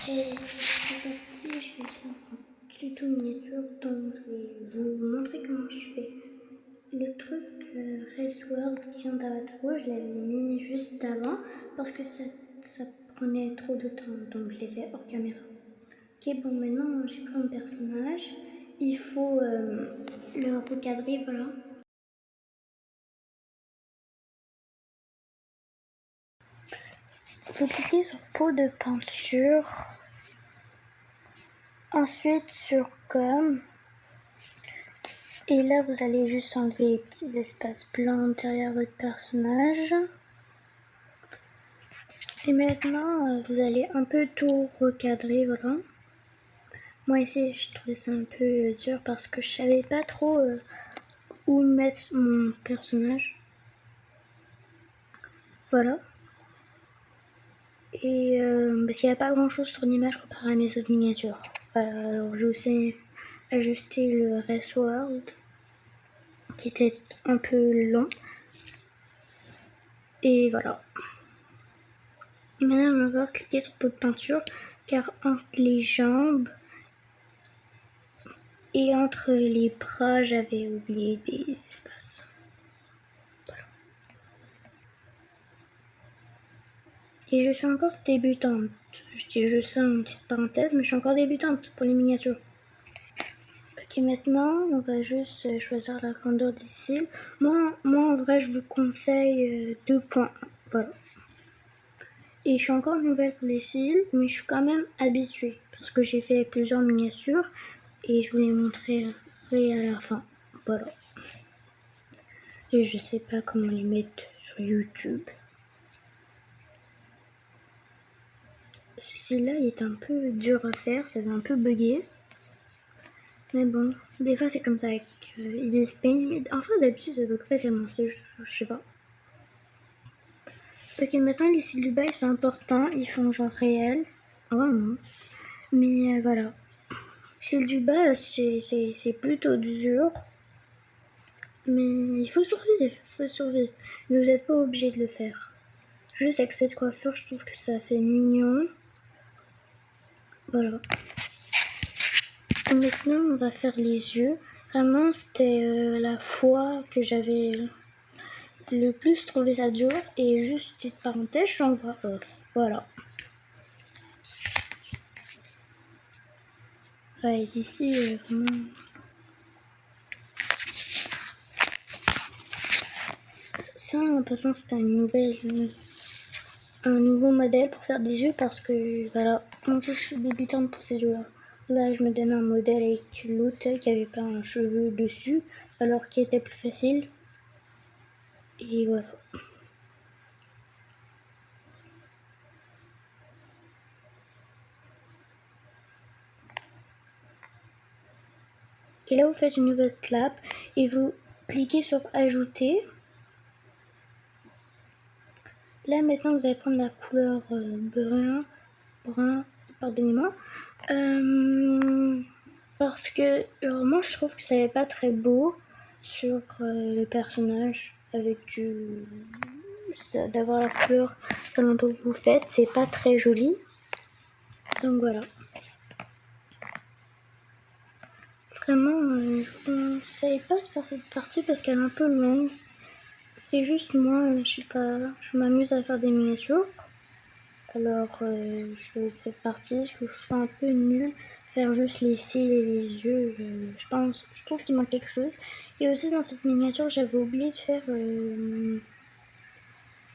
Et aujourd'hui, je vais faire un tuto miniature dont je vais vous montrer comment je fais. Le truc Race World qui vient d'Avatar Rouge, je l'avais mis juste avant parce que ça prenait trop de temps, donc je l'ai fait hors caméra. Ok, bon, maintenant j'ai pris mon personnage, il faut le recadrer, voilà. Vous cliquez sur pot de peinture, ensuite sur comme. Et là, vous allez juste enlever les petits espaces blancs derrière votre personnage. Et maintenant, vous allez un peu tout recadrer, voilà. Moi ici, je trouvais ça un peu dur parce que je savais pas trop où mettre mon personnage. Voilà. Et parce qu'il n'y a pas grand chose sur l'image comparé à mes autres miniatures. Alors j'ai aussi ajusté le Race World qui était un peu long. Et voilà. Maintenant, on va cliquer sur pot de peinture car entre les jambes et entre les bras, j'avais oublié des espaces. Voilà. Et je suis encore débutante. Je dis juste ça en petite parenthèse, mais je suis encore débutante pour les miniatures. Ok, maintenant, on va juste choisir la grandeur des cils. Moi en vrai, je vous conseille 2.1. Voilà. Et je suis encore nouvelle pour les cils, mais je suis quand même habituée parce que j'ai fait plusieurs miniatures et je vous les montrerai à la fin. Voilà. Et je sais pas comment les mettre sur YouTube. Celui-là, il est un peu dur à faire, ça va un peu bugger. Mais bon, des fois c'est comme ça avec Ibis Paint. Enfin, d'habitude, ça bug pas tellement, je sais pas. Ok, maintenant les cils du bas ils sont importants, ils font genre réel. Vraiment. Mais voilà. Cils du bas, c'est plutôt dur. Mais il faut survivre. Mais vous n'êtes pas obligé de le faire. Juste avec cette coiffure, je trouve que ça fait mignon. Voilà. Et maintenant, on va faire les yeux. Vraiment, c'était la fois que j'avais le plus trouvé ça dur. Et juste petite parenthèse, je suis en voix off. Voilà. Ouais, ici, vraiment... Ça, en passant, c'était un nouveau modèle pour faire des yeux parce que, voilà, moi je suis débutante pour ces yeux-là. Là, je me donnais un modèle avec l'autre qui avait pas un cheveu dessus, alors qu'il était plus facile. Et voilà. Et là, vous faites une nouvelle clap et vous cliquez sur ajouter. Là, maintenant, vous allez prendre la couleur brun, pardonnez-moi. Parce que moi, je trouve que ça n'est pas très beau sur le personnage avec d'avoir la couleur selon que vous faites, c'est pas très joli. Donc voilà. Vraiment, je ne conseille pas de faire cette partie parce qu'elle est un peu longue. C'est juste moi, je sais pas, je m'amuse à faire des miniatures. Alors, je fais cette partie, je suis un peu nulle. Faire juste les cils et les yeux, je trouve qu'il manque quelque chose. Et aussi dans cette miniature, j'avais oublié de faire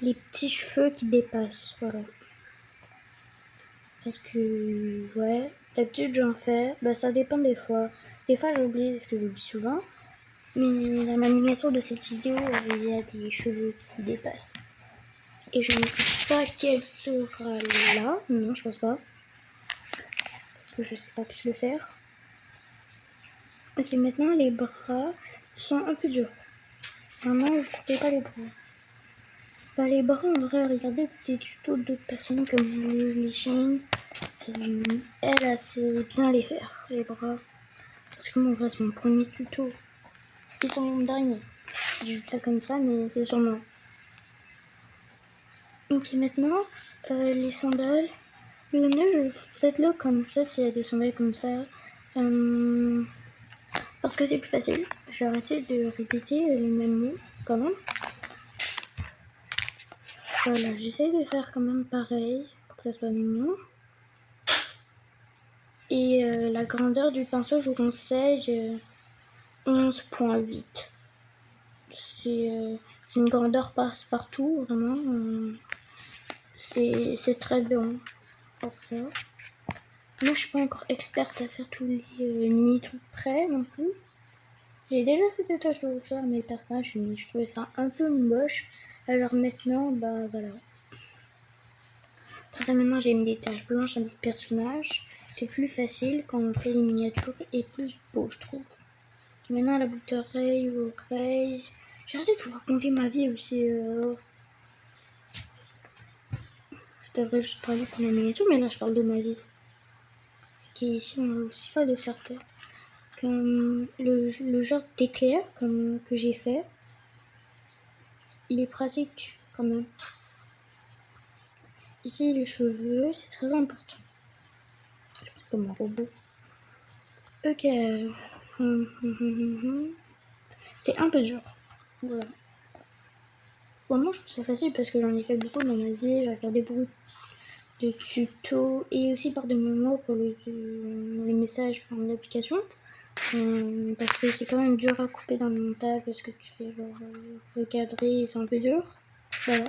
les petits cheveux qui dépassent, voilà. Parce que, ouais, d'habitude j'en fais, bah ça dépend des fois. Des fois j'oublie, parce que j'oublie souvent. Mais dans la miniature de cette vidéo, il y a des cheveux qui dépassent. Et je ne sais pas quelle sera là, non je pense pas. Parce que je sais pas plus le faire. Ok, maintenant les bras sont un peu durs. Vraiment, je ne conseille pas les bras. Bah, les bras, en vrai, regardez des tutos d'autres personnes comme les chaînes. Elle sait bien les faire, les bras. Parce que moi, en vrai, c'est mon premier tuto. Ils sont mon dernier. J'ai vu ça comme ça, mais c'est sûrement. Ok, maintenant, les sandales. Le nœud, faites-le comme ça, si elle descendait comme ça. Parce que c'est plus facile. J'ai arrêté de répéter les mêmes mots quand même. Voilà, j'essaie de faire quand même pareil pour que ça soit mignon. Et la grandeur du pinceau, je vous conseille 11,8. C'est une grandeur passe-partout, vraiment. C'est très bien pour ça. Moi, je suis pas encore experte à faire tous les mini-trucs près non plus. J'ai déjà fait des tâches de rousseur à mes personnages, mais je trouvais ça un peu moche. Alors maintenant, bah voilà. Pour ça, maintenant, j'ai mis des taches blanches à mes personnages. C'est plus facile quand on fait les miniatures et plus beau, je trouve. Et maintenant, la boucle d'oreille, oreille. J'ai arrêté de vous raconter ma vie aussi. Je devrais juste parler pour la miniature, mais là, je parle de ma vie. Et ici, on a aussi fait de certains. Comme le genre d'éclair que j'ai fait, il est pratique quand même. Ici, les cheveux, c'est très important. Je pense comme un robot. Ok. C'est un peu dur. Voilà. Bon, moi, je trouve ça facile parce que j'en ai fait beaucoup dans ma vie. J'ai regardé beaucoup de tutos et aussi par des moments pour les messages dans l'application. Parce que c'est quand même dur à couper dans le montage parce que tu fais genre recadrer et c'est un peu dur. Voilà.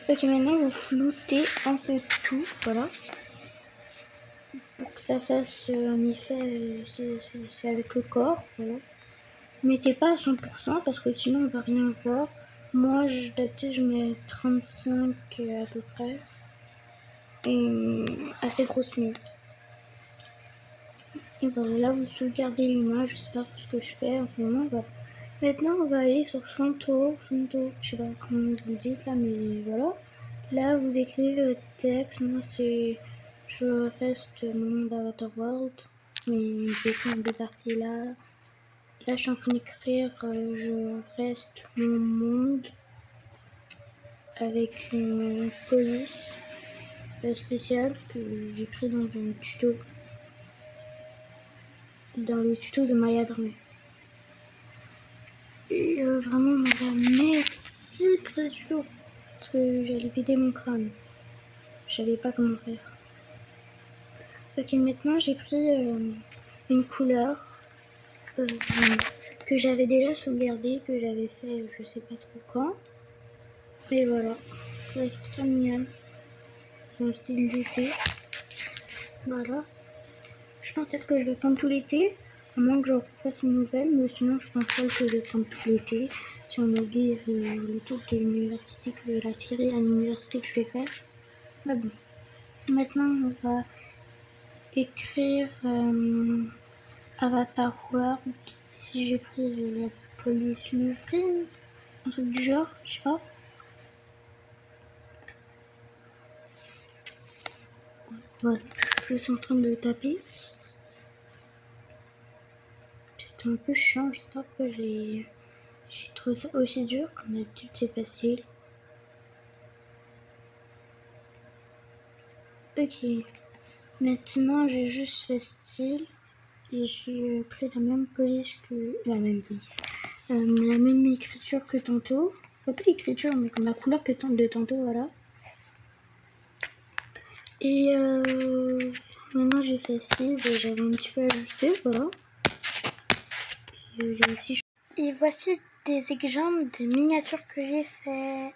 Ok, maintenant vous floutez un peu tout, voilà. Pour que ça fasse un effet, c'est avec le corps, voilà. Mettez pas à 100% parce que sinon on va rien voir. Moi, d'habitude, je mets 35 à peu près. Et assez grosse mine. Et voilà, là vous sauvegardez l'image, je sais pas ce que je fais en ce moment. Voilà. Maintenant, on va aller sur Fonto, je sais pas comment vous le dites là, mais voilà. Là, vous écrivez le texte. Moi, je reste mon nom d'Avatar World, mais j'ai fait deux parties là. Là, je suis en train d'écrire je reste mon monde avec une police spéciale que j'ai pris dans un tuto. Dans le tuto de Maya Dramé. Et vraiment, merci pour ce tuto. Parce que j'allais péter mon crâne. Je savais pas comment faire. Ok, maintenant j'ai pris une couleur que j'avais déjà sauvegardée, que j'avais fait je sais pas trop quand. Et voilà, ça va être très mignonne. Dans le style d'été. Voilà. Je pense que je vais prendre tout l'été, à moins que je fasse une nouvelle, mais sinon je pense que je vais prendre tout l'été. Si on oublie le tour de l'université, de la série à l'université que je vais faire. Mais bon. Maintenant on va écrire Avatar World. Si j'ai pris la police Lufrine, un truc du genre, je sais pas. Voilà, je suis en train de taper. C'était un peu chiant, j'espère que j'ai trouvé ça aussi dur. Comme d'habitude, c'est facile. Ok, maintenant j'ai juste fait style et j'ai pris la même police que la même police, la même écriture que tantôt. Pas plus l'écriture, mais comme la couleur que de tantôt, voilà. Et maintenant j'ai fait 6 et j'avais un petit peu ajusté, voilà. Et, et voici des exemples de miniatures que j'ai fait.